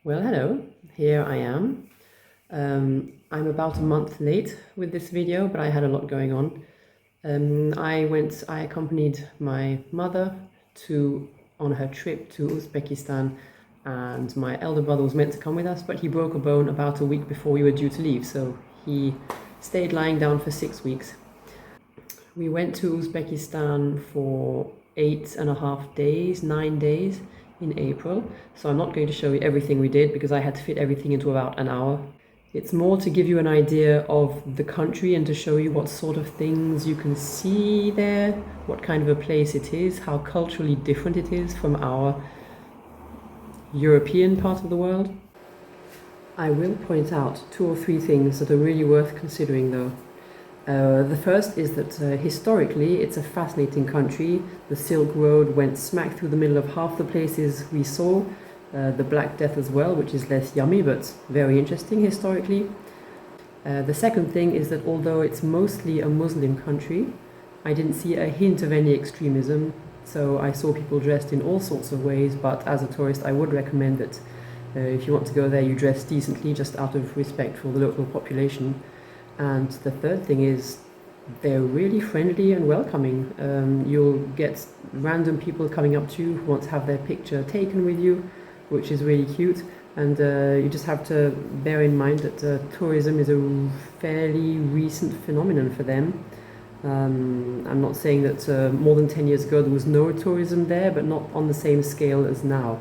Well, hello, here I am. I'm about a month late with this video, but I had a lot going on. I accompanied my mother on her trip to Uzbekistan, and my elder brother was meant to come with us, but he broke a bone about a week before we were due to leave, so he stayed lying down for 6 weeks. We went to Uzbekistan for 8.5 days, 9 days in April. So I'm not going to show you everything we did because I had to fit everything into about an hour. It's more to give you an idea of the country and to show you what sort of things you can see there, what kind of a place it is, how culturally different it is from our European part of the world. I will point out 2 or 3 things that are really worth considering though. The first is that historically it's a fascinating country. The Silk Road went smack through the middle of half the places we saw, the Black Death as well, which is less yummy but very interesting historically. The second thing is that although it's mostly a Muslim country, I didn't see a hint of any extremism, so I saw people dressed in all sorts of ways, but as a tourist I would recommend that if you want to go there you dress decently just out of respect for the local population. And the third thing is they're really friendly and welcoming. You'll get random people coming up to you who want to have their picture taken with you, which is really cute. And you just have to bear in mind that tourism is a fairly recent phenomenon for them. I'm not saying that more than 10 years ago there was no tourism there, but not on the same scale as now.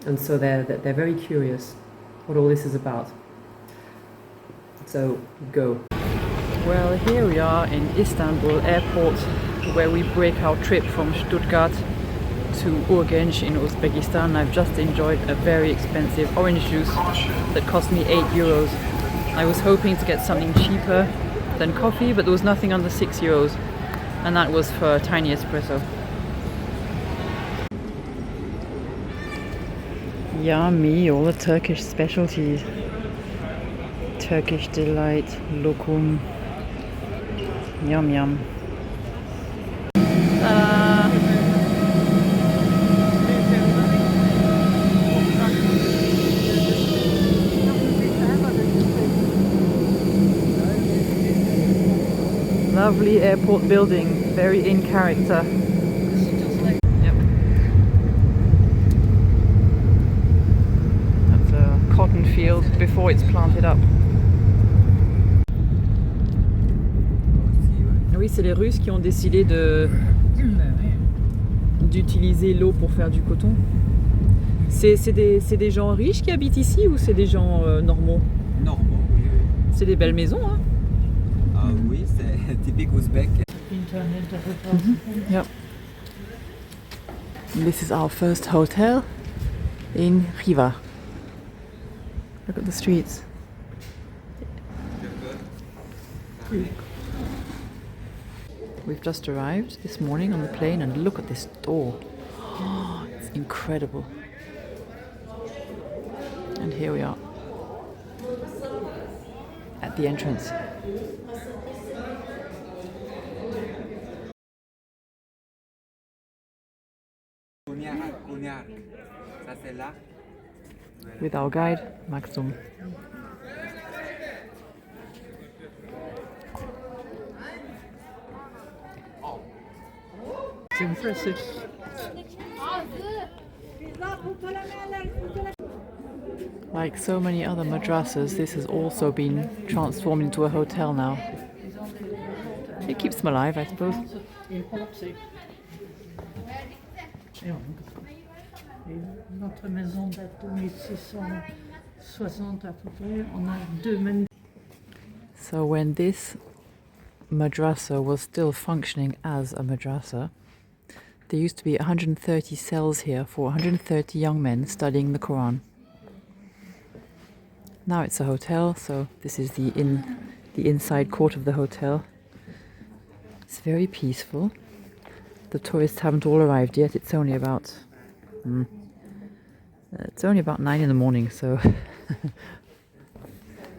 And so they're very curious what all this is about. So, go. Well, here we are in Istanbul airport, where we break our trip from Stuttgart to Urgench in Uzbekistan. I've just enjoyed a very expensive orange juice that cost me €8. I was hoping to get something cheaper than coffee, but there was nothing under €6, and that was for a tiny espresso. Yummy, all the Turkish specialties. Turkish delight, lokum, yum yum. Lovely airport building, very in character. Yep. That's a cotton field before it's planted up. Oui, c'est les Russes qui ont décidé d'utiliser l'eau pour faire du coton. C'est des gens riches qui habitent ici ou c'est des gens normaux? Normaux, oui, oui. C'est des belles maisons, hein? Ah oui, c'est typique ouzbek. Yep. This is our first hotel in Khiva. Look at the streets. We've just arrived this morning on the plane and look at this door. Oh, it's incredible. And here we are at the entrance. With our guide, Maxum. It's impressive. Like so many other madrasas, this has also been transformed into a hotel now. It keeps them alive, I suppose. Notre maison date de 1660 à peu près. On a 2 maisons. So when this madrasa was still functioning as a madrasa, there used to be 130 cells here for 130 young men studying the Quran. Now it's a hotel, so this is the inside court of the hotel. It's very peaceful. The tourists haven't all arrived yet. It's only about 9 in the morning, so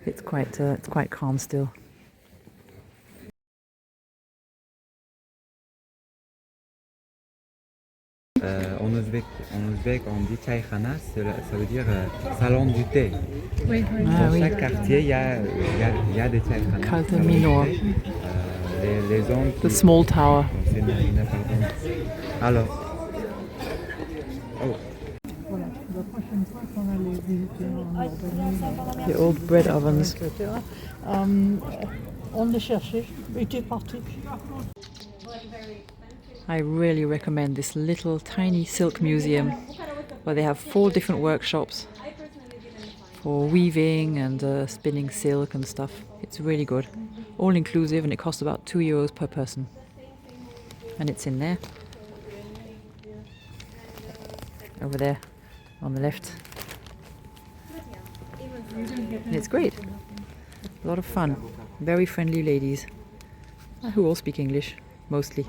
it's quite calm still. On ne ouzbek, on dit chaykhana, ça veut dire salon du thé. Oui, oui. Dans oui. chaque quartier, il y a des chaykhanas. Kalte salon du Minor. thé. Les hommes The small tower. c'est Marina, pardon. Alors, Voilà. La prochaine fois qu'on allait visiter en Albanie, The old bread ovens. etc., on les cherchait. Il était parti. I really recommend this little tiny silk museum where they have 4 different workshops for weaving and spinning silk and stuff. It's really good. All inclusive, and it costs about €2 per person. And it's in there. Over there on the left. And it's great. A lot of fun. Very friendly ladies who all speak English, mostly.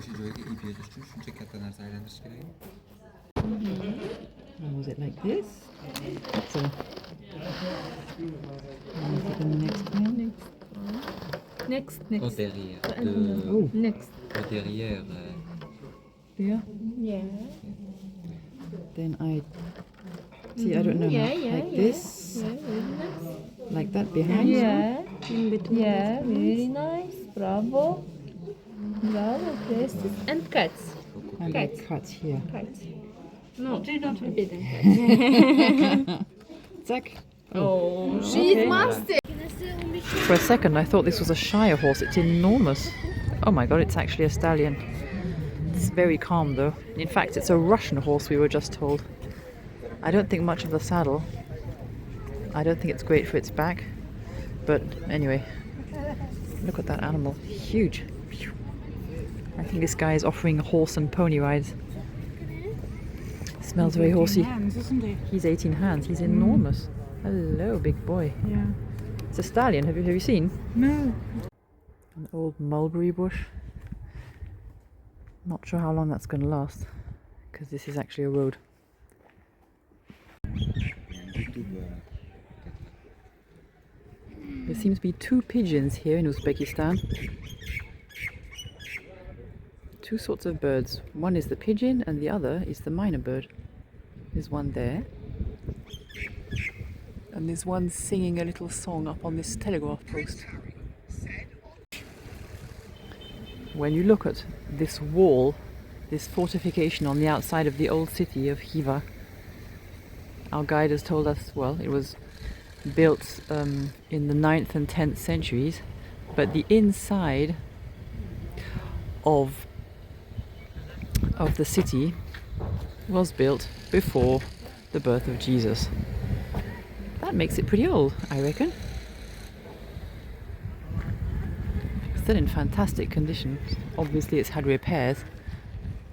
o'sha joyga ip yozish uchun shuncha katta narsa aylantirish kerakmi? And was it like this? So, the next one. Next. Au derrière. Next. Au derrière. Yeah. Yeah. Then I see. I don't know. Like this. Yeah, very nice. Like that behind. Yeah. Yeah, very nice. Bravo. Bravo, Christy. And cuts. And I cut here. Cuts. No, Zack. Oh, She's master. For a second, I thought this was a Shire horse. It's enormous. Oh my god, it's actually a stallion. It's very calm though. In fact, it's a Russian horse, we were just told. I don't think much of the saddle. I don't think it's great for its back. But anyway, look at that animal. Huge. I think this guy is offering horse and pony rides. Smells very horsey. hands, isn't he? He's 18 hands. He's enormous. Hello, big boy. Yeah. It's a stallion. Have you seen? No. An old mulberry bush. Not sure how long that's going to last, because this is actually a road. There seems to be 2 pigeons here in Uzbekistan. 2 sorts of birds. One is the pigeon and the other is the myna bird. There's one there. And there's one singing a little song up on this telegraph post. When you look at this wall, this fortification on the outside of the old city of Khiva, our guide has told us, well, it was built in the 9th and 10th centuries, but the inside of the city was built before the birth of Jesus. That makes it pretty old, I reckon. Still in fantastic condition. Obviously it's had repairs,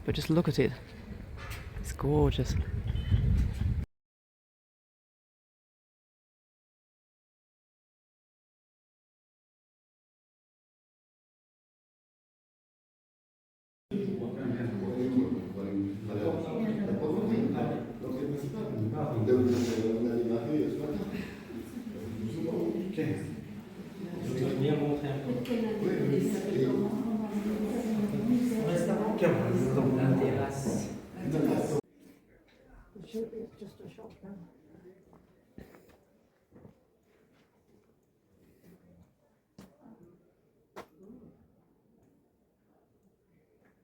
but just look at it. It's gorgeous. Just a shop now.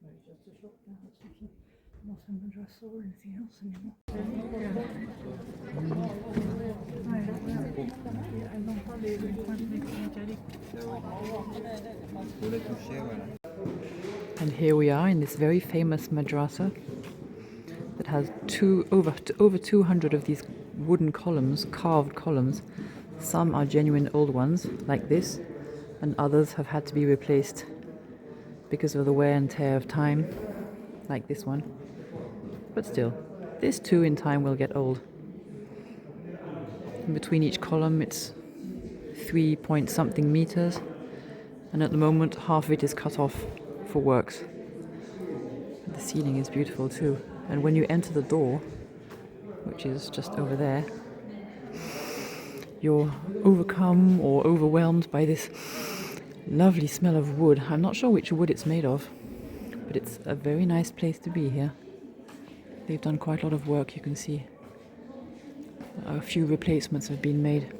It's just a shop now. It's not a madrasa or anything else anymore. Elles n'ont pas les coins métalliques. Pour les toucher, voilà. And here we are in this very famous madrasa that has over 200 of these wooden columns, carved columns. Some are genuine old ones, like this, and others have had to be replaced because of the wear and tear of time. like this one. But still, this too in time will get old. In between each column it's 3 point something meters, and at the moment half of it is cut off for works. The ceiling is beautiful too, and when you enter the door, which is just over there, you're overcome or overwhelmed by this lovely smell of wood. I'm not sure which wood it's made of, but it's a very nice place to be here. They've done quite a lot of work, you can see. A few replacements have been made.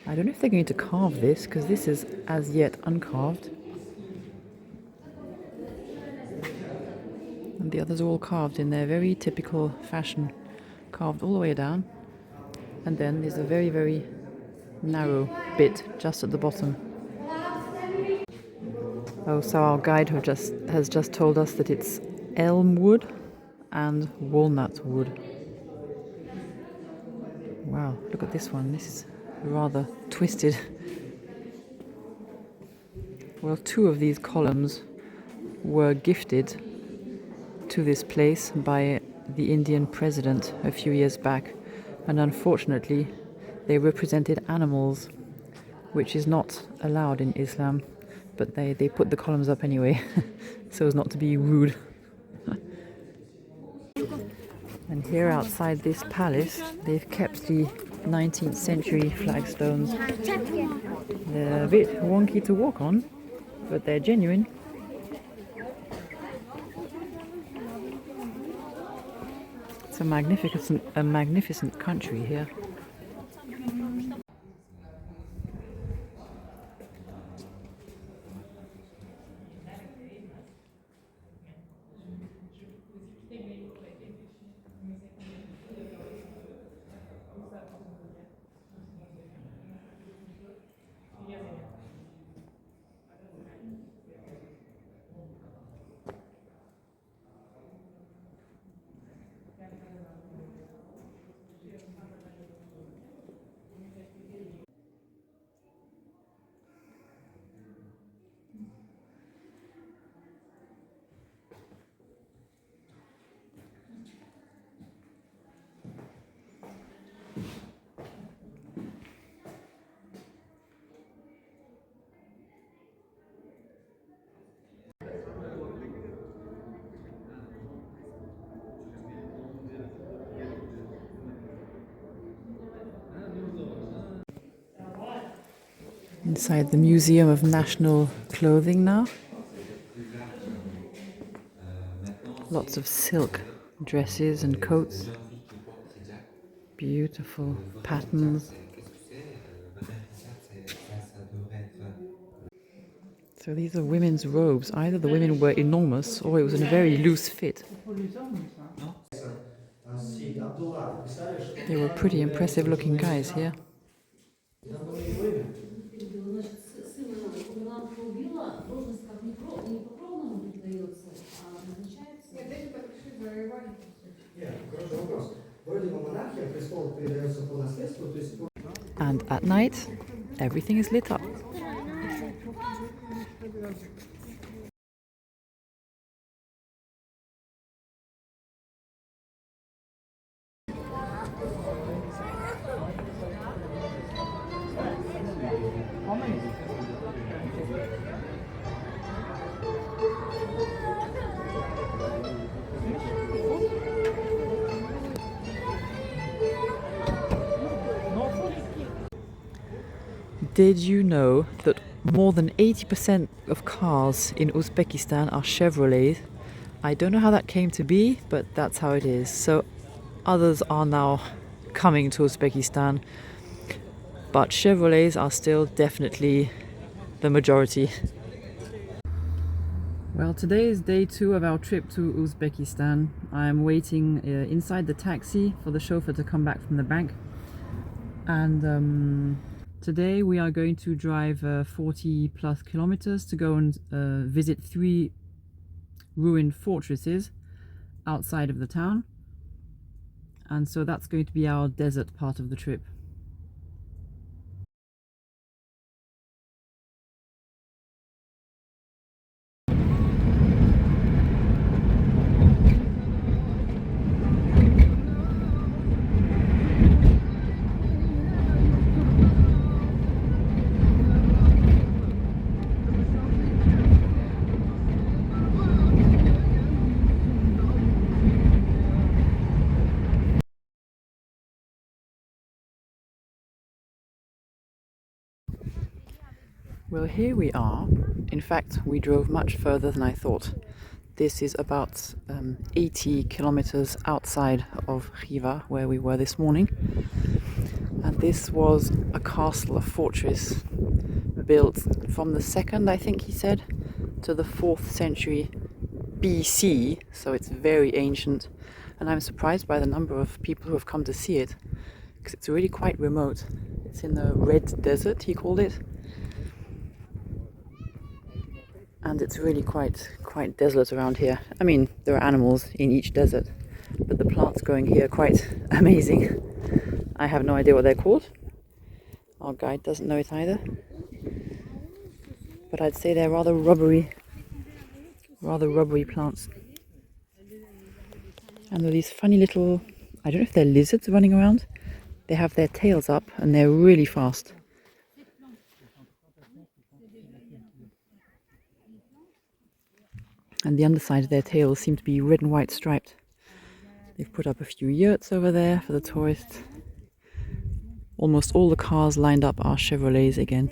I don't know if they're going to carve this, because this is as yet uncarved. And the others are all carved in their very typical fashion, carved all the way down. And then there's a very, very narrow bit just at the bottom. Oh, so our guide has just told us that it's elm wood and walnut wood. Wow, look at this one. This is rather twisted. Well, 2 of these columns were gifted to this place by the Indian president a few years back, and unfortunately they represented animals, which is not allowed in Islam, but they put the columns up anyway so as not to be rude. And here outside this palace they've kept the 19th century flagstones. They're a bit wonky to walk on, but they're genuine. It's a magnificent country here. Inside the Museum of National Clothing now. Lots of silk dresses and coats. Beautiful patterns. So these are women's robes. Either the women were enormous or it was in a very loose fit. They were pretty impressive looking guys here. And at night, everything is lit up. Did you know that more than 80% of cars in Uzbekistan are Chevrolets? I don't know how that came to be, but that's how it is. So others are now coming to Uzbekistan, but Chevrolets are still definitely the majority. Well, today is day 2 of our trip to Uzbekistan. I'm waiting inside the taxi for the chauffeur to come back from the bank. And today we are going to drive 40 plus kilometers to go and visit 3 ruined fortresses outside of the town. And so that's going to be our desert part of the trip. Well, here we are. In fact, we drove much further than I thought. This is about 80 kilometers outside of Khiva, where we were this morning. And this was a castle, a fortress, built from the 2nd, I think he said, to the 4th century BC. So it's very ancient. And I'm surprised by the number of people who have come to see it, because it's really quite remote. It's in the Red Desert, he called it. And it's really quite desolate around here. I mean, there are animals in each desert, but the plants growing here are quite amazing. I have no idea what they're called. Our guide doesn't know it either. But I'd say they're rather rubbery plants. And there are these funny little, I don't know if they're lizards running around. They have their tails up and they're really fast. And the underside of their tails seem to be red and white striped. They've put up a few yurts over there for the tourists. Almost all the cars lined up are Chevrolets again.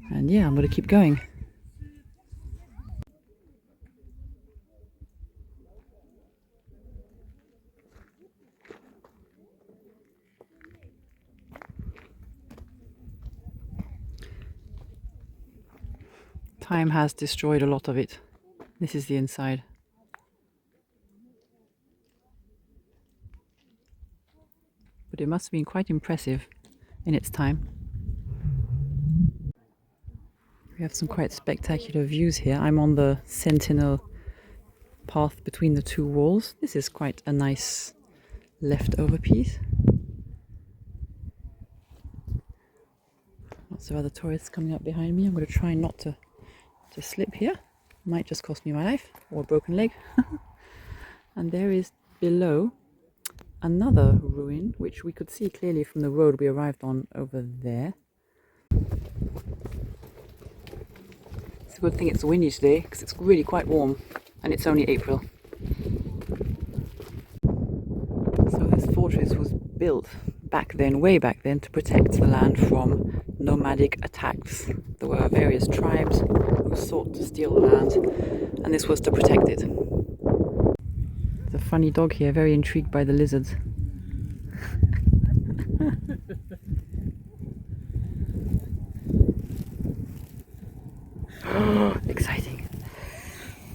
And yeah, I'm going to keep going. Time has destroyed a lot of it. This is the inside. But it must have been quite impressive in its time. We have some quite spectacular views here. I'm on the sentinel path between the two walls. This is quite a nice leftover piece. Lots of other tourists coming up behind me. I'm going to try not to slip here. Might just cost me my life or a broken leg. And there is below another ruin, which we could see clearly from the road we arrived on over there. It's a good thing it's windy today, because it's really quite warm and it's only April. So this fortress was built back then, way back then, to protect the land from nomadic attacks. There were various tribes who sought to steal the land, and this was to protect it. There's a funny dog here, very intrigued by the lizards. Exciting.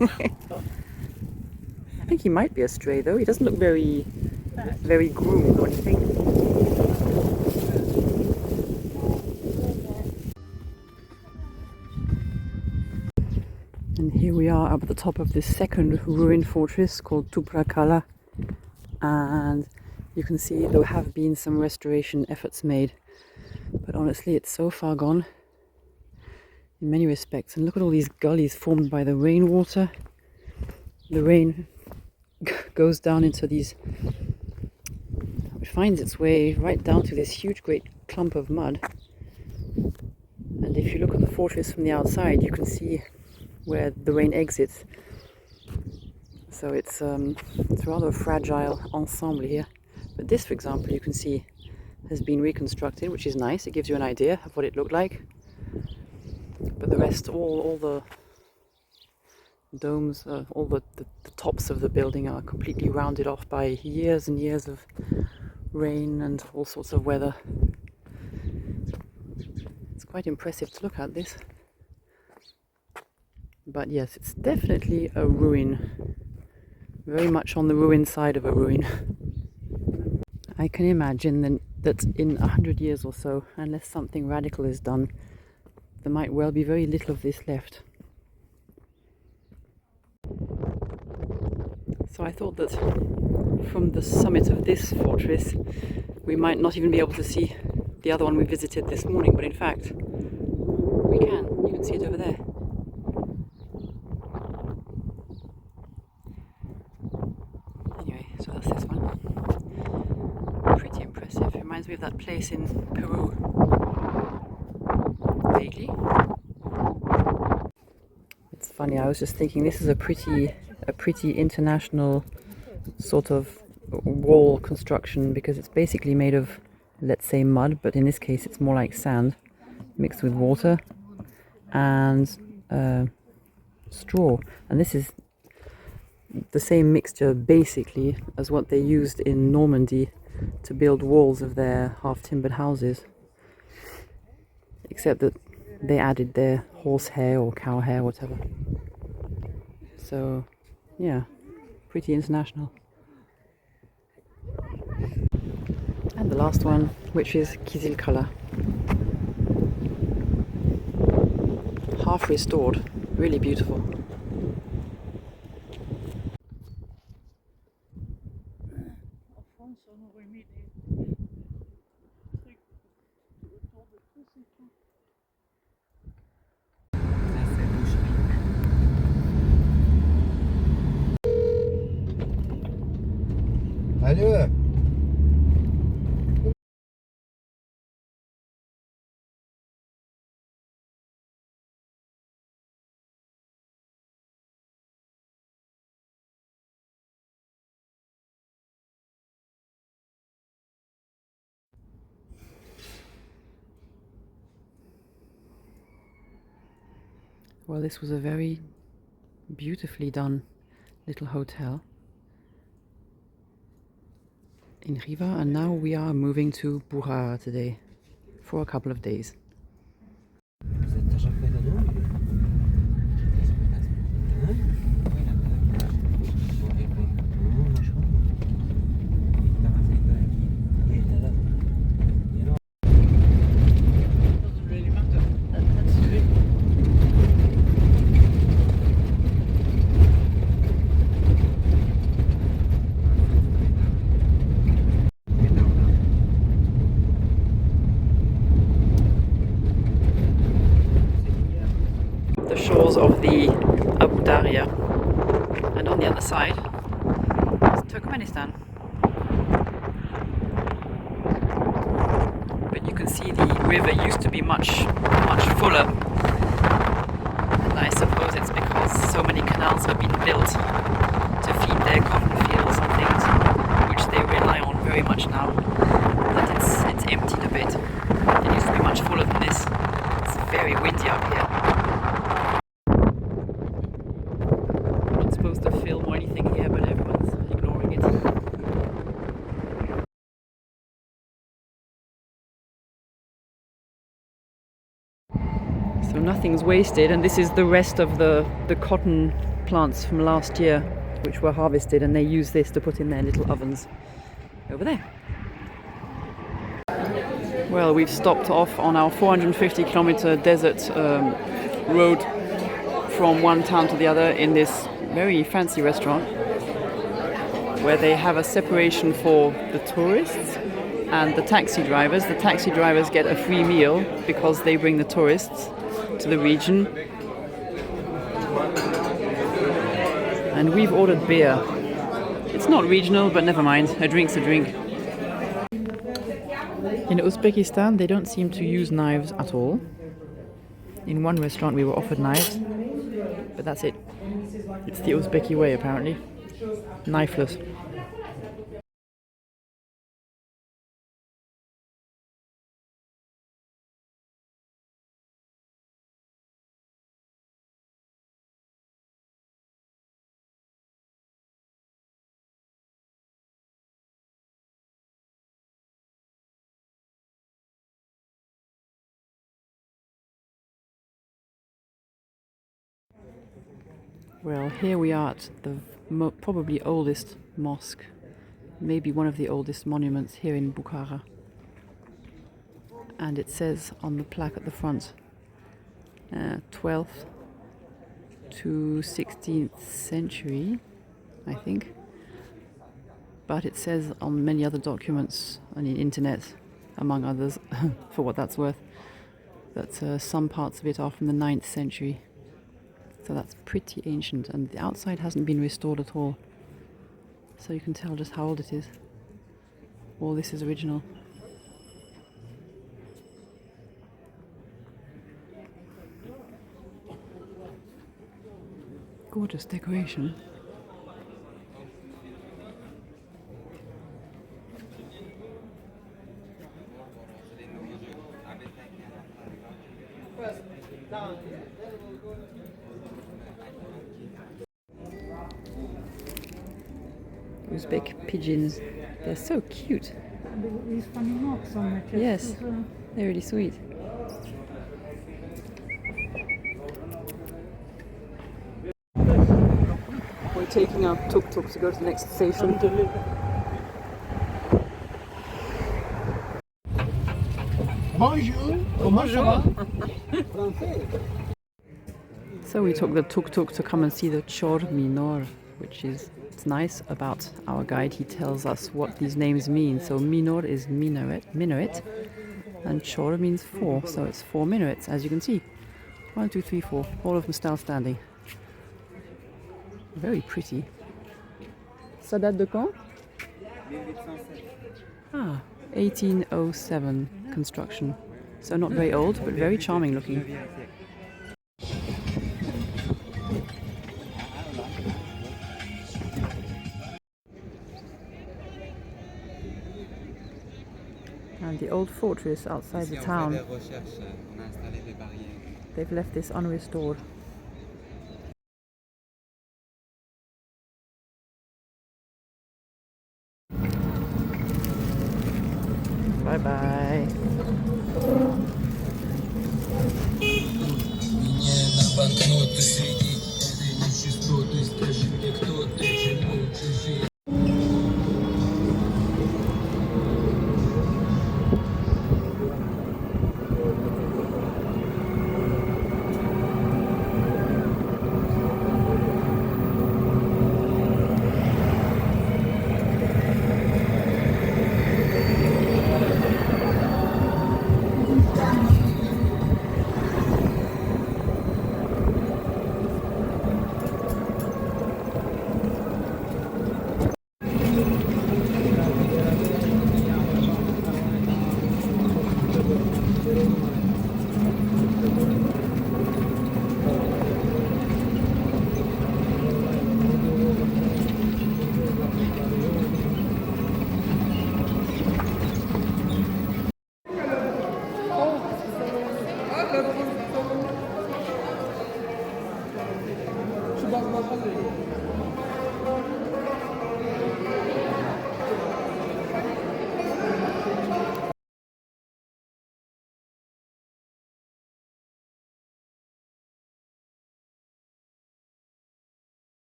I think he might be a stray though. He doesn't look very groomed or anything. And here we are up at the top of this second ruined fortress called Tuprakala, and you can see there have been some restoration efforts made, but honestly it's so far gone in many respects. And look at all these gullies formed by the rainwater. The rain goes down into these, it finds its way right down to this huge great clump of mud, and if you look at the fortress from the outside you can see where the rain exits. So it's rather a fragile ensemble here. But this, for example, you can see has been reconstructed, which is nice. It gives you an idea of what it looked like. But the rest, all the domes, all the tops of the building are completely rounded off by years and years of rain and all sorts of weather. It's quite impressive to look at this. But yes, it's definitely a ruin. Very much on the ruin side of a ruin. I can imagine that in 100 years or so, unless something radical is done, there might well be very little of this left. So I thought that from the summit of this fortress we might not even be able to see the other one we visited this morning, but in fact we can. You can see it over there. Anyway, so that's this one. Pretty impressive. Reminds me of that place in Peru. Vaguely. It's funny, I was just thinking this is a pretty international sort of wall construction, because it's basically made of, let's say, mud, but in this case it's more like sand. mixed with water and straw. And this is the same mixture basically as what they used in Normandy to build walls of their half-timbered houses, except that they added their horse hair or cow hair, whatever. So yeah, pretty international. And the last one, which is Kizil color, half restored, really beautiful. Allô. Well, this was a very beautifully done little hotel in Khiva, and now we are moving to Bukhara today for a couple of days. The shores of the Abu Darya, and on the other side is Turkmenistan. But you can see the river used to be much fuller, and I suppose it's because so many canals have been built to feed their cotton fields and things, which they rely on very much now, that it's emptied a bit. It used to be much fuller than this. It's very windy up here. To film or anything here, but everyone's ignoring it. So nothing's wasted, and this is the rest of the cotton plants from last year, which were harvested, and they use this to put in their little ovens over there. Well, we've stopped off on our 450-kilometer desert road from one town to the other in this very fancy restaurant where they have a separation for the tourists and the taxi drivers. The taxi drivers get a free meal because they bring the tourists to the region. And we've ordered beer. It's not regional, but never mind, a drink's a drink. In Uzbekistan, they don't seem to use knives at all. In one restaurant we were offered knives, but that's it. It's the Uzbeki way, apparently. Knifeless. Well, here we are at the probably oldest mosque, maybe one of the oldest monuments here in Bukhara. And it says on the plaque at the front, 12th to 16th century, I think. But it says on many other documents on the internet, among others, for what that's worth, that some parts of it are from the 9th century. So that's pretty ancient, and the outside hasn't been restored at all. So you can tell just how old it is. All this is original. Gorgeous decoration. Uzbek pigeons. They're so cute. And they've got these funny marks on their chests Yes, as well. they're really sweet. We're taking our tuk-tuk to go to the next station. Bonjour, comment ça va? So we took the tuk-tuk to come and see the Chor Minor, which is it's nice about our guide. He tells us what these names mean. So Minor is minaret, and Chor means 4. So it's 4 minarets, as you can see. 1, 2, 3, 4. All of them still standing. Very pretty. Ça date de quand? Ah, 1807 construction. So not very old, but very charming looking. And the old fortress outside the town, they've left this unrestored. Bye bye.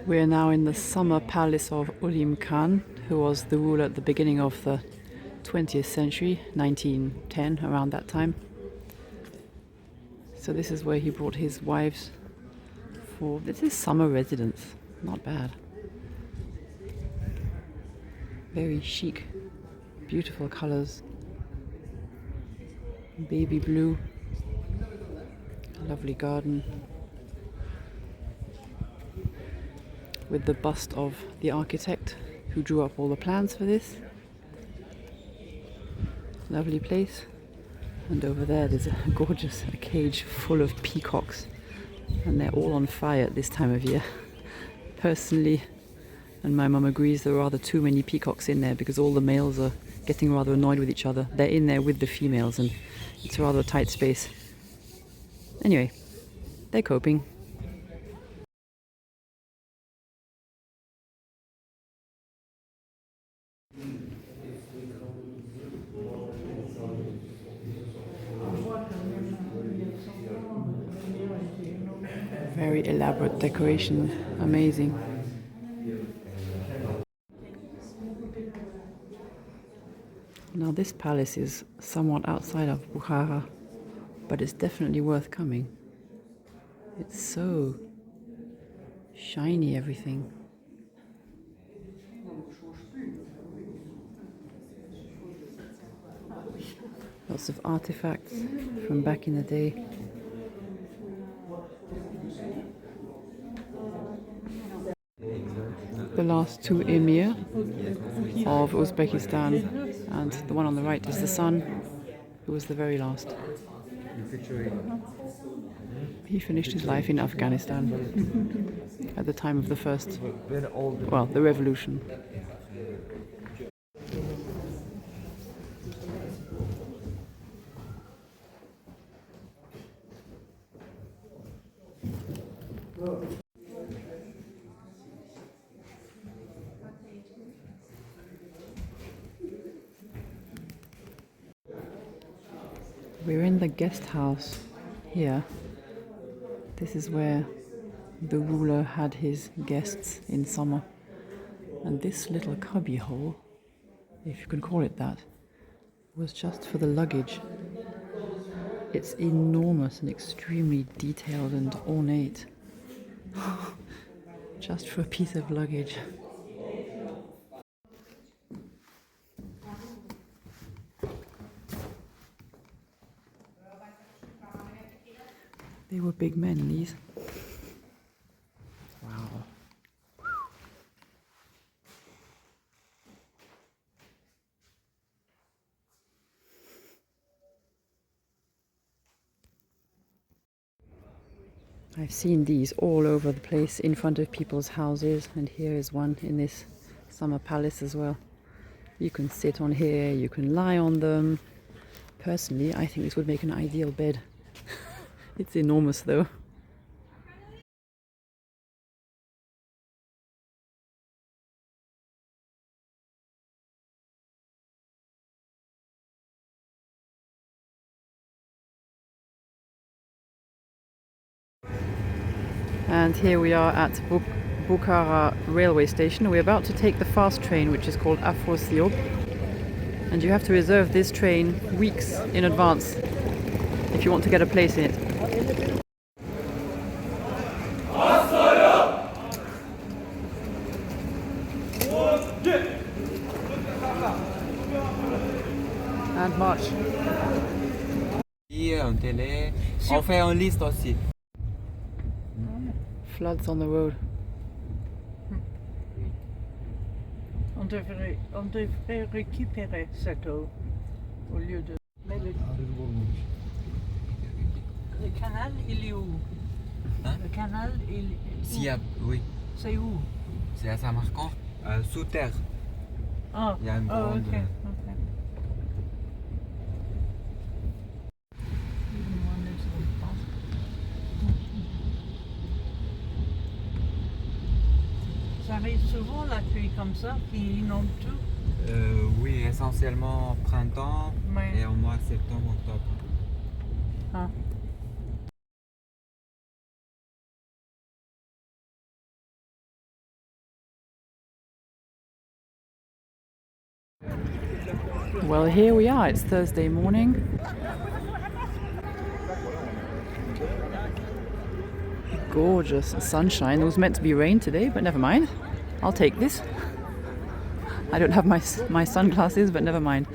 We are now in the summer palace of Ulim Khan, who was the ruler at the beginning of the 20th century, 1910, around that time. So this is where he brought his wives for, this is summer residence, not bad. Very chic, beautiful colors. Baby blue, lovely garden. With the bust of the architect who drew up all the plans for this. Lovely place. And over there there's a gorgeous cage full of peacocks, and they're all on fire at this time of year. Personally, and my mum agrees, there are rather too many peacocks in there because all the males are getting rather annoyed with each other. They're in there with the females and it's rather a tight space. Anyway, they're coping. Very elaborate decoration, amazing. Now this palace is somewhat outside of Bukhara, but it's definitely worth coming. It's so shiny, everything. Lots of artifacts from back in the day. the last two emir of Uzbekistan, and the one on the right is the son, who was the very last. He finished his life in Afghanistan at the time of the first, well, the revolution. We're in the guest house here. This is where the ruler had his guests in summer. And this little cubby hole, if you can call it that, was just for the luggage. It's enormous and extremely detailed and ornate. Just for a piece of luggage. They were big men, these. Wow. I've seen these all over the place in front of people's houses, and here is one in this summer palace as well. You can sit on here, you can lie on them. Personally, I think this would make an ideal bed. It's enormous though. And here we are at Bukhara railway station. We're about to take the fast train, which is called Afrosiyob. And you have to reserve this train weeks in advance if you want to get a place in it. And march. En télé. On fait en liste aussi. Floods on the road. On devrait récupérer cette eau au lieu de... Mais le canal, il est où? Hein? Le canal, il est où? S'il y a, oui, C'est où? c'est à Samarkand, sous terre. Ah, Il y a une grande. ok. Ça arrive souvent la pluie comme ça, qui inonde tout. Oui, essentiellement au printemps Ouais. et au mois de septembre, octobre. Ah. Well, here we are. It's Thursday morning. Gorgeous sunshine. It was meant to be rain today, but never mind. I'll take this. I don't have my sunglasses, but never mind.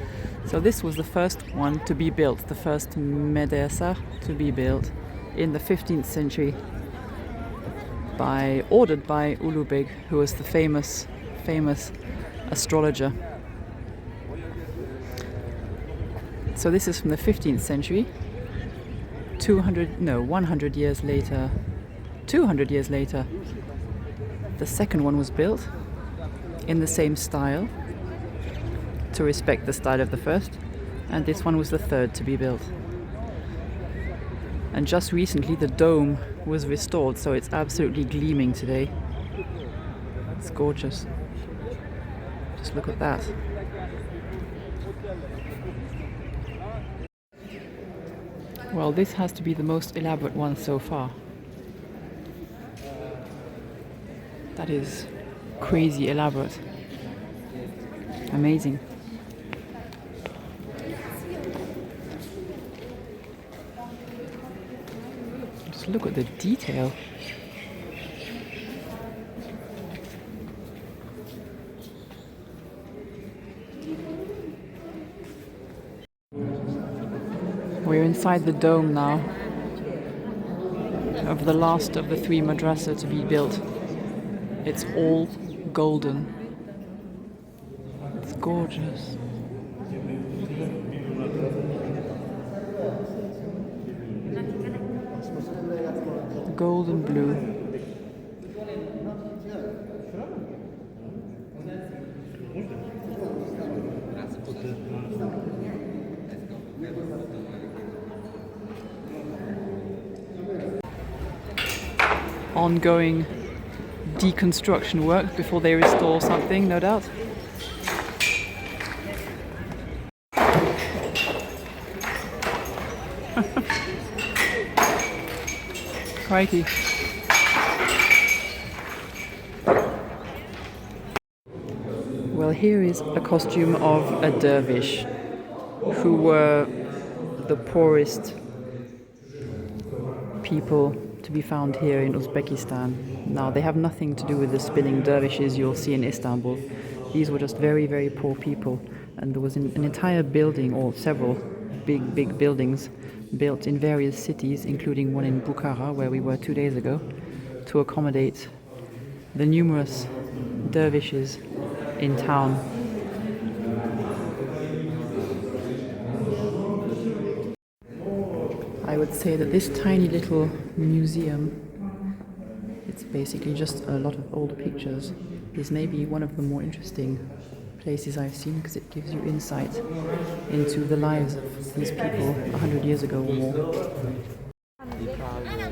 So this was the first one to be built, the first medresa to be built in the 15th century, ordered by Ulubeg, who was the famous astrologer. So this is from the 15th century. 100 years later, 200 years later, the second one was built in the same style to respect the style of the first, and this one was the third to be built. And just recently the dome was restored, so it's absolutely gleaming today. It's gorgeous. Just look at that. Well, this has to be the most elaborate one so far. That is crazy elaborate. Amazing. Just look at the detail. We're inside the dome now of the last of the three madrasa to be built. It's all golden. It's gorgeous. Golden blue. Ongoing deconstruction work before they restore something, no doubt. Crikey. Well, here is a costume of a dervish, who were the poorest people to be found here in Uzbekistan. Now, they have nothing to do with the spinning dervishes you'll see in Istanbul. These were just very, very poor people, and there was an entire building, or several big buildings, built in various cities, including one in Bukhara, where we were 2 days ago, to accommodate the numerous dervishes in town. I would say that this tiny little museum, it's basically just a lot of old pictures, is maybe one of the more interesting places I've seen, because it gives you insight into the lives of these people 100 years ago or more.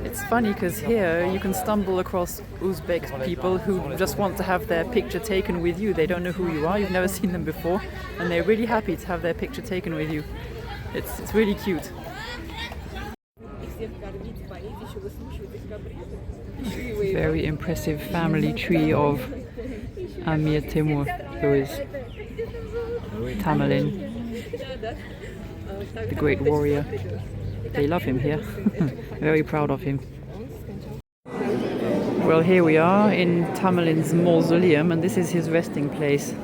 It's funny because here you can stumble across Uzbek people who just want to have their picture taken with you. They don't know who you are, you've never seen them before, and they're really happy to have their picture taken with you. It's really cute. Very impressive family tree of Amir Temur, who is Tamerlane, the great warrior. They love him here. Very proud of him. Well, here we are in Tamerlane's mausoleum, and this is his resting place.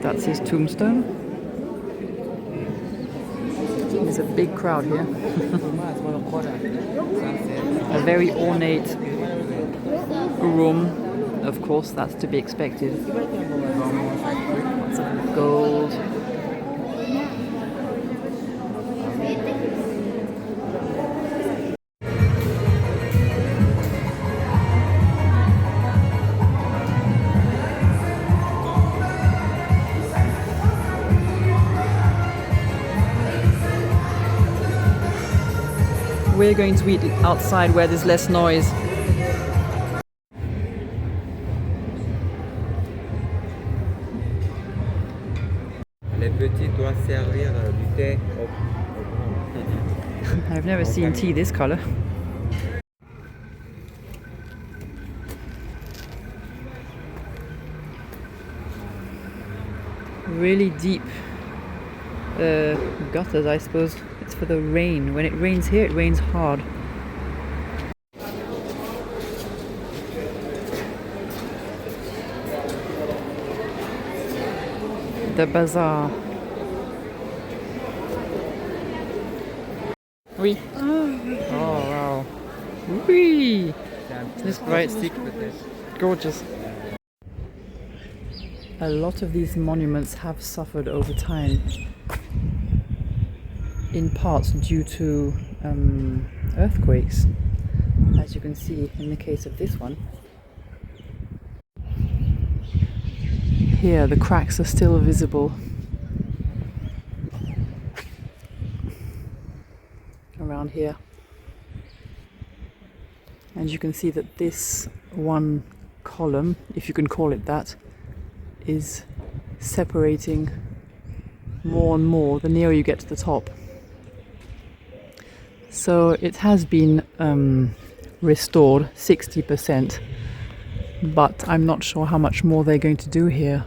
That's his tombstone. There's a big crowd here. A very ornate room, of course, that's to be expected. Lots of gold. We're going to eat outside where there's less noise. Les petits doivent servir du thé au I've never seen tea this color. Really deep gutters, I suppose. It's for the rain. When it rains here, it rains hard. The bazaar. Oui. Oh wow. Oui. This bright stick. Gorgeous. A lot of these monuments have suffered over time, in part due to earthquakes, as you can see in the case of this one. Here the cracks are still visible. Around here. And you can see that this one column, if you can call it that, is separating more and more the nearer you get to the top. So it has been restored 60%, but I'm not sure how much more they're going to do here.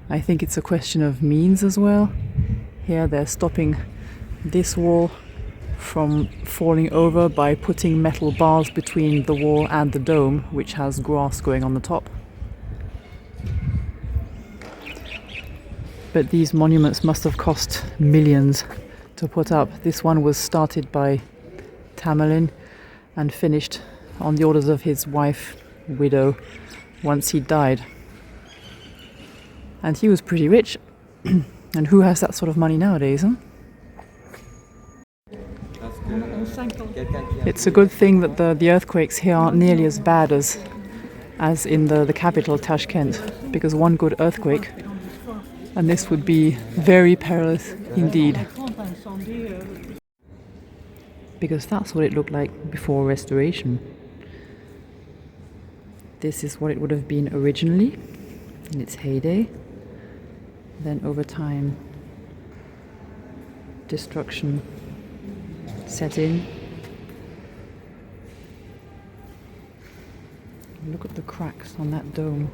I think it's a question of means as well. Here they're stopping this wall from falling over by putting metal bars between the wall and the dome, which has grass growing on the top. But these monuments must have cost millions to put up. This one was started by Tamerlane and finished on the orders of his wife, widow, once he died. And he was pretty rich. And who has that sort of money nowadays, huh? It's a good thing that the earthquakes here aren't nearly as bad as in the capital, Tashkent, because one good earthquake and this would be very perilous indeed. Because that's what it looked like before restoration. This is what it would have been originally in its heyday. Then over time, destruction set in. Look at the cracks on that dome.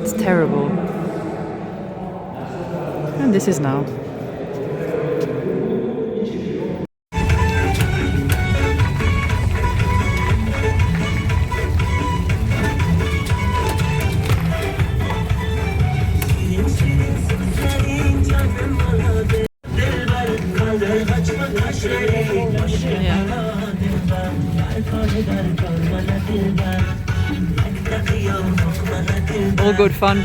It's terrible. And this is now. All good fun.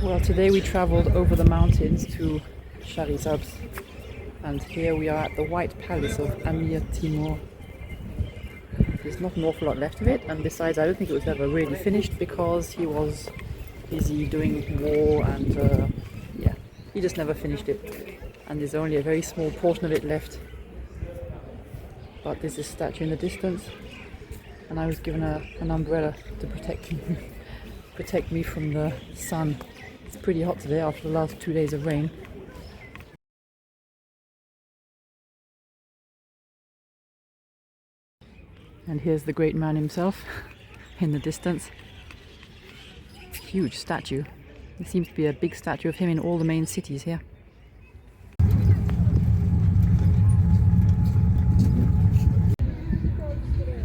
Well, today we travelled over the mountains to Sharisabz, and here we are at the White Palace of Amir Timur. There's not an awful lot left of it, and besides I don't think it was ever really finished because he was busy doing war and yeah, he just never finished it. And there's only a very small portion of it left. But there's this statue in the distance, and I was given an umbrella to protect me from the sun. It's pretty hot today after the last 2 days of rain. And here's the great man himself in the distance. Huge statue. There seems to be a big statue of him in all the main cities here.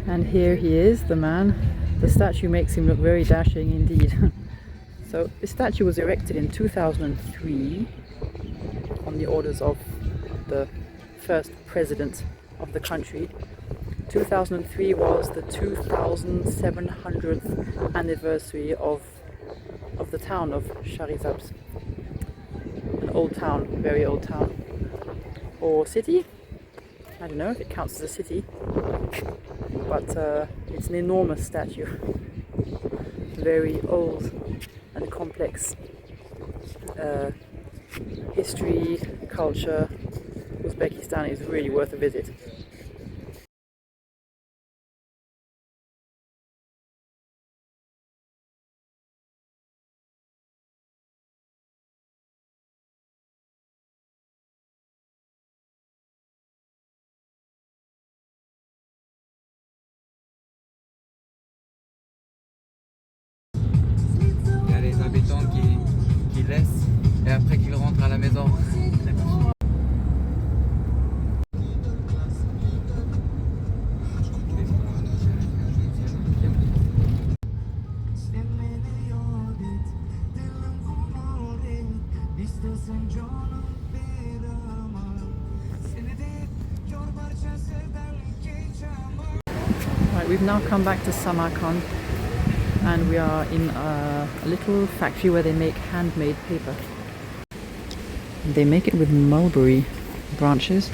And here he is, the man. The statue makes him look very dashing indeed. So this statue was erected in 2003 on the orders of the first president of the country. 2003 was the 2700th anniversary of the town of Sharisabz. An old town, very old town. Or city? I don't know if it counts as a city. But it's an enormous statue. Very old and complex history, culture. Uzbekistan is really worth a visit. Qui laisse et après qu'il rentre à la maison. we've now come back to Samarkand and we are in a little factory where they make handmade paper. They make it with mulberry branches.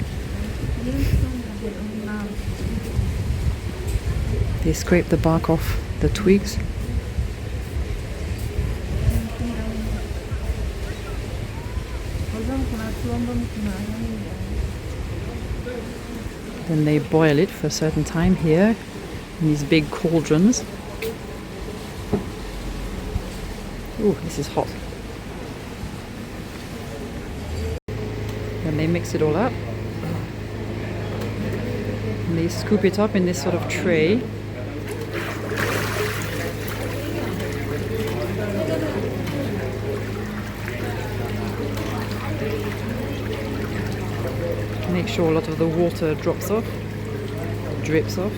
They scrape the bark off the twigs. Then they boil it for a certain time here in these big cauldrons. Ooh, this is hot. Then they mix it all up. And they scoop it up in this sort of tray. Make sure a lot of the water drops off, drips off.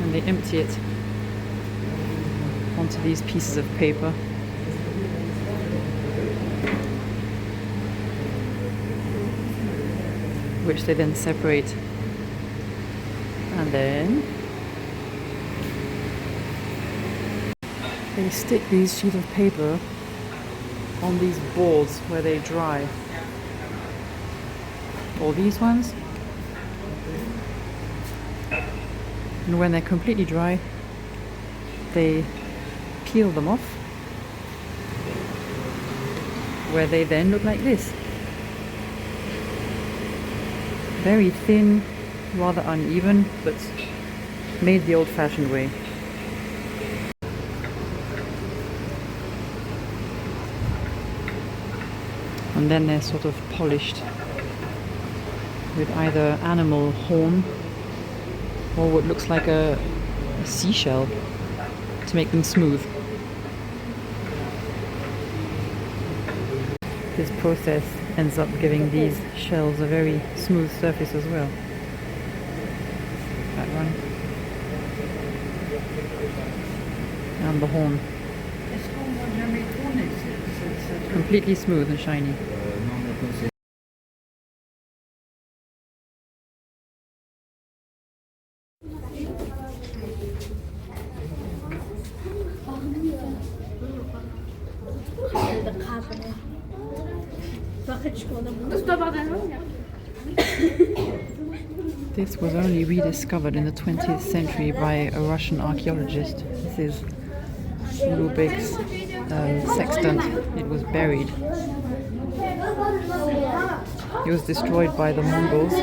And they empty it onto these pieces of paper. Which they then separate. And then they stick these sheets of paper on these boards where they dry. All these ones. And when they're completely dry, they peel them off, where they then look like this. Very thin, rather uneven, but made the old-fashioned way. And then they're sort of polished with either animal horn or what looks like a seashell to make them smooth. This process ends up giving these shells a very smooth surface as well. That one. And the horn. Completely smooth and shiny. This was only rediscovered in the 20th century by a Russian archaeologist. This is Lubek's sextant. It was buried. It was destroyed by the Mongols.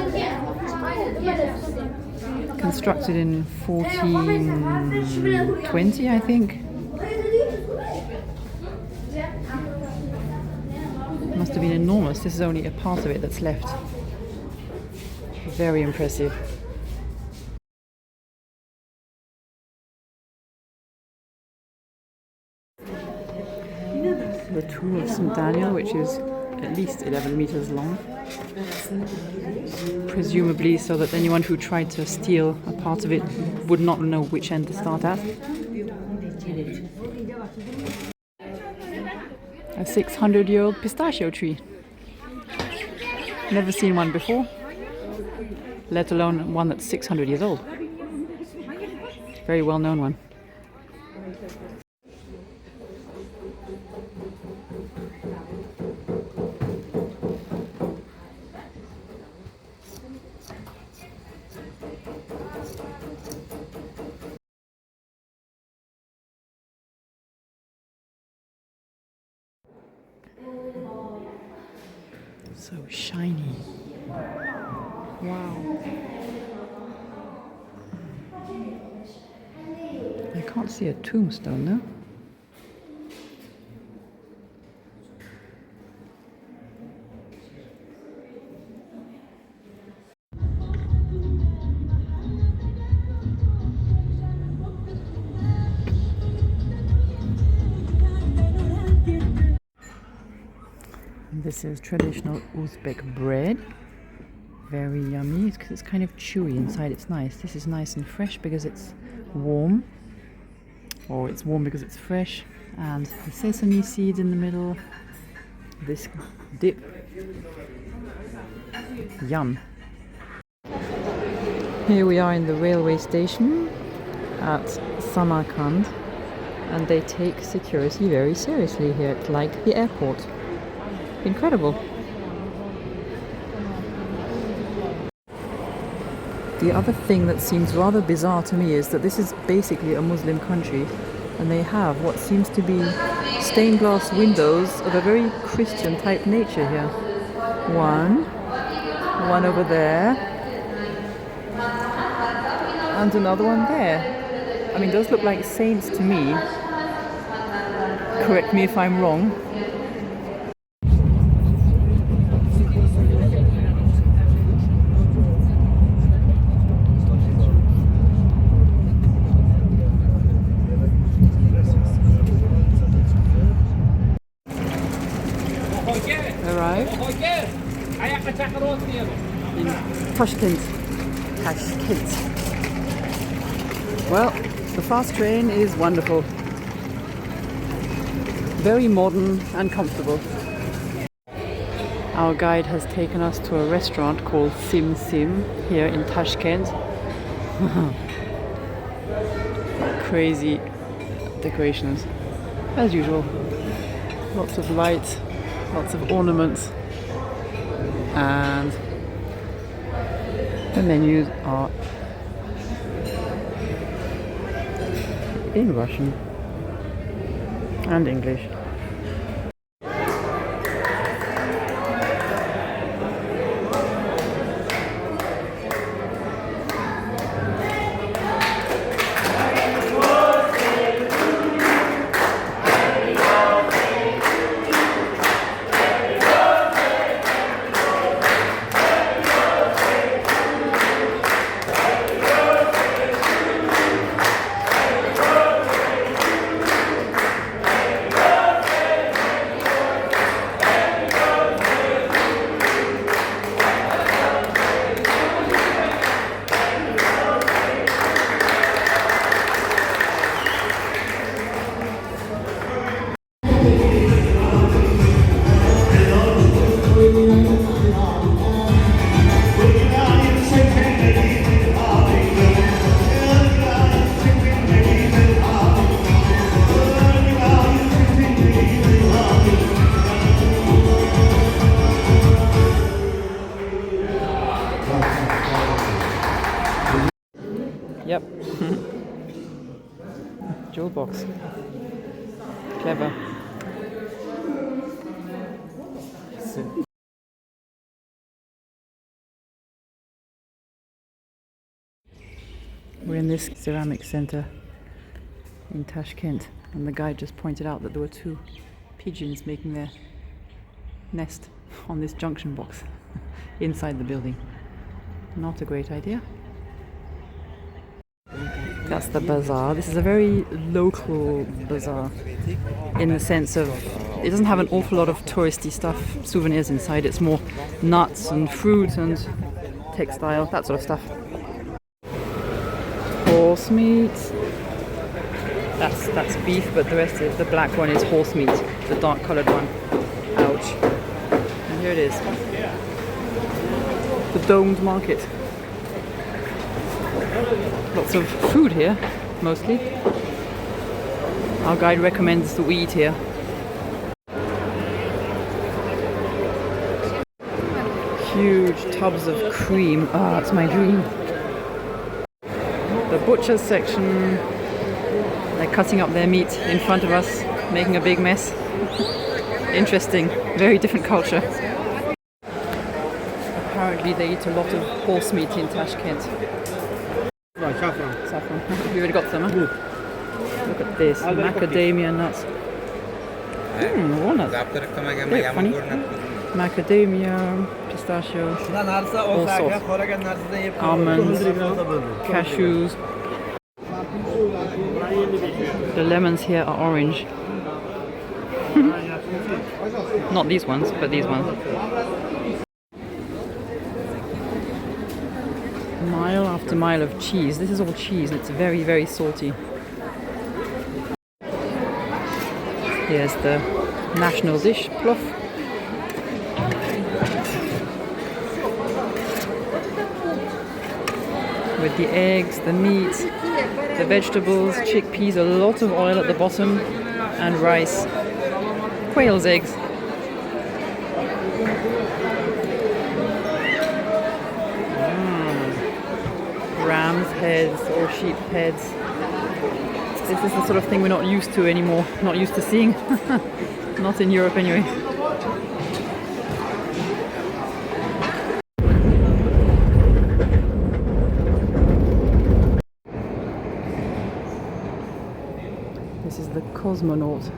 Constructed in 1420, I think. Must have been enormous. This is only a part of it that's left. Very impressive. The Tomb of St. Daniel, which is at least 11 meters long. Presumably so that anyone who tried to steal a part of it would not know which end to start at. A 600-year-old pistachio tree. Never seen one before, let alone one that's 600 years old. Very well known one. So shiny. Wow. I can't see a tombstone, no? This is traditional Uzbek bread. Very yummy. It's kind of chewy inside. It's nice. This is nice and fresh because it's warm. Or it's warm because it's fresh. And the sesame seeds in the middle. this dip. Yum. Here we are in the railway station at Samarkand, and they take security very seriously here. It's like the airport. Incredible. The other thing that seems rather bizarre to me is that this is basically a Muslim country, and they have what seems to be stained glass windows of a very Christian type nature here. One over there, and another one there. I mean, those look like saints to me. Correct me if I'm wrong. Arrived in Tashkent. Well, the fast train is wonderful. Very modern and comfortable. Our guide has taken us to a restaurant called Sim Sim here in Tashkent. Crazy decorations, as usual. Lots of lights, lots of ornaments, and the menus are in Russian and English. Yep. Jewel box. Clever. We're in this ceramic center in Tashkent, and the guide just pointed out that there were 2 pigeons making their nest on this junction box inside the building. Not a great idea. That's the bazaar. This is a very local bazaar in the sense of it doesn't have an awful lot of touristy stuff, souvenirs inside. It's more nuts and fruit and textile, that sort of stuff. Horse meat. That's beef, but the rest is the black one is horse meat, the dark coloured one. Ouch. And here it is. The domed market. Lots of food here, mostly. Our guide recommends that we eat here. Huge tubs of cream. Ah, it's my dream. The butcher's section. They're cutting up their meat in front of us, making a big mess. Interesting. Very different culture. Apparently they eat a lot of horse meat in Tashkent. Saffron. You already got some, huh? Look at this. Macadamia nuts. Walnuts. They're funny. Macadamia, pistachio, all sorts. Almonds, cashews. The lemons here are orange. Not these ones, but these ones. Mile after mile of cheese. This is all cheese and it's very, very salty. Here's the national dish, plov. with the eggs, the meat, the vegetables, chickpeas, a lot of oil at the bottom, and rice. Quail's eggs. Ram's heads or sheep heads. This is the sort of thing we're not used to anymore, not used to seeing. Not in Europe anyway. This is the Cosmonaut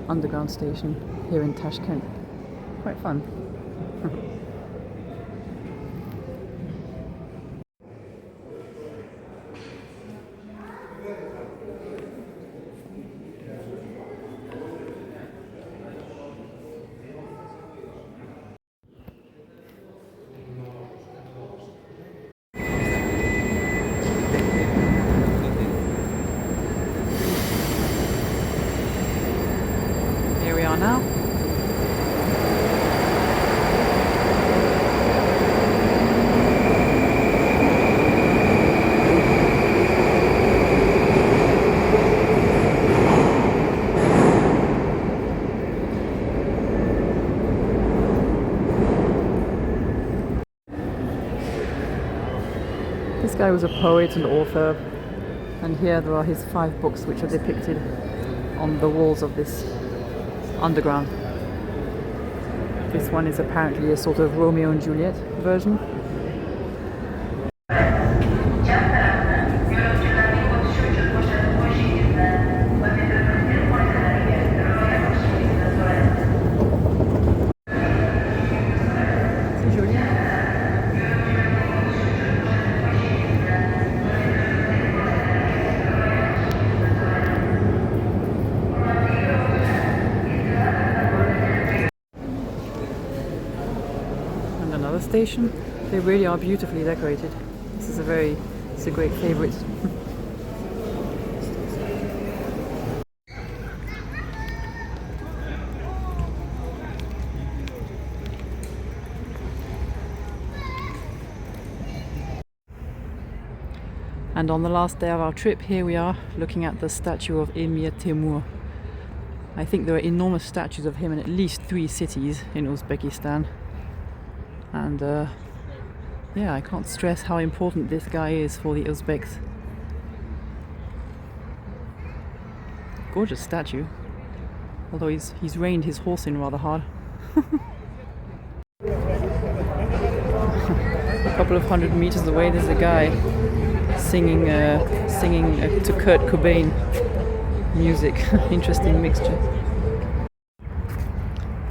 underground station here in Tashkent. Quite fun. Here we are now. This guy was a poet and author, and here there are his 5 books which are depicted on the walls of this underground. This one is apparently a sort of Romeo and Juliet version. Another station. They really are beautifully decorated. This is a great favorite. And on the last day of our trip, here we are looking at the statue of Emir Timur. I think there are enormous statues of him in at least 3 cities in Uzbekistan. And yeah, I can't stress how important this guy is for the Uzbeks. Gorgeous statue, although he's reined his horse in rather hard. A couple of 100 meters away, there's a guy singing to Kurt Cobain music. Interesting mixture.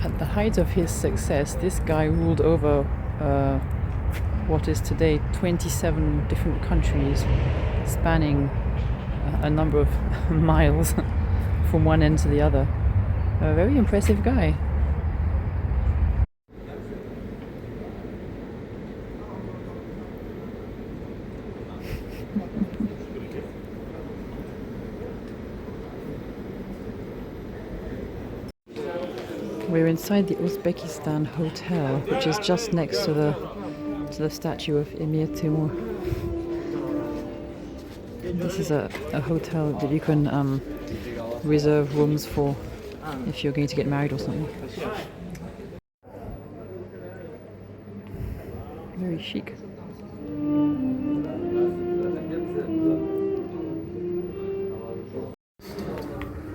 At the height of his success, this guy ruled over what is today 27 different countries, spanning a number of miles from one end to the other. A very impressive guy. We're inside the Uzbekistan hotel, which is just next to the statue of Emir Timur. This is a hotel that you can reserve rooms for if you're going to get married or something. Very chic.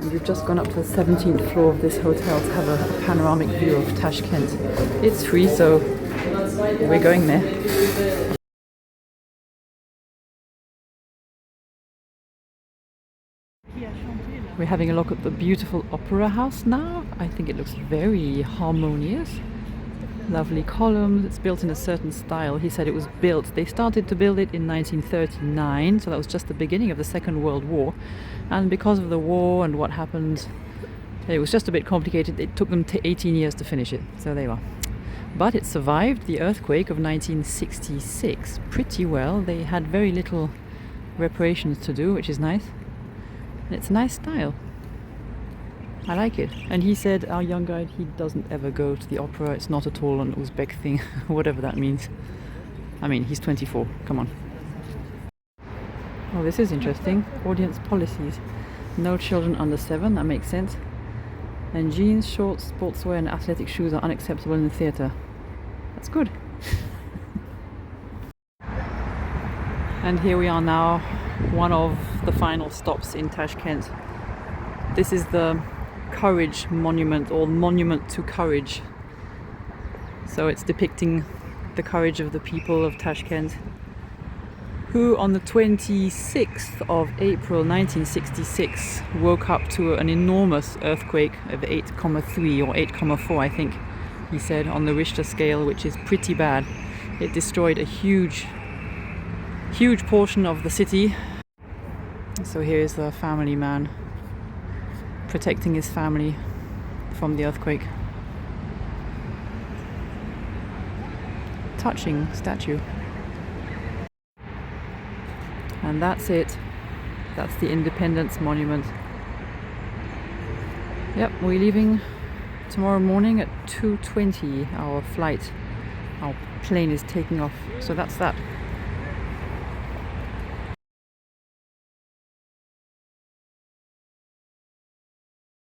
And we've just gone up to the 17th floor of this hotel to have a panoramic view of Tashkent. It's free, so we're going there. We're having a look at the beautiful opera house now. I think it looks very harmonious. Lovely columns. It's built in a certain style. He said it was built. They started to build it in 1939, so that was just the beginning of the Second World War. And because of the war and what happened, it was just a bit complicated. It took them 18 years to finish it. So there you are. But it survived the earthquake of 1966 pretty well. They had very little reparations to do, which is nice. And it's a nice style. I like it. And he said, our young guide, he doesn't ever go to the opera. It's not at all an Uzbek thing, whatever that means. I mean, he's 24. Come on. Oh, this is interesting. Audience policies. No children under 7, that makes sense. And jeans, shorts, sportswear and athletic shoes are unacceptable in the theatre. That's good. And here we are now, one of the final stops in Tashkent. This is the Courage Monument, or Monument to Courage. So it's depicting the courage of the people of Tashkent, who on the 26th of April 1966 woke up to an enormous earthquake of 8.3 or 8.4, I think he said, on the Richter scale, which is pretty bad. It destroyed a huge portion of the city. So here is the family man protecting his family from the earthquake. Touching statue. And that's it. That's the Independence Monument. Yep, we're leaving tomorrow morning at 2:20. Our plane is taking off. So that's that.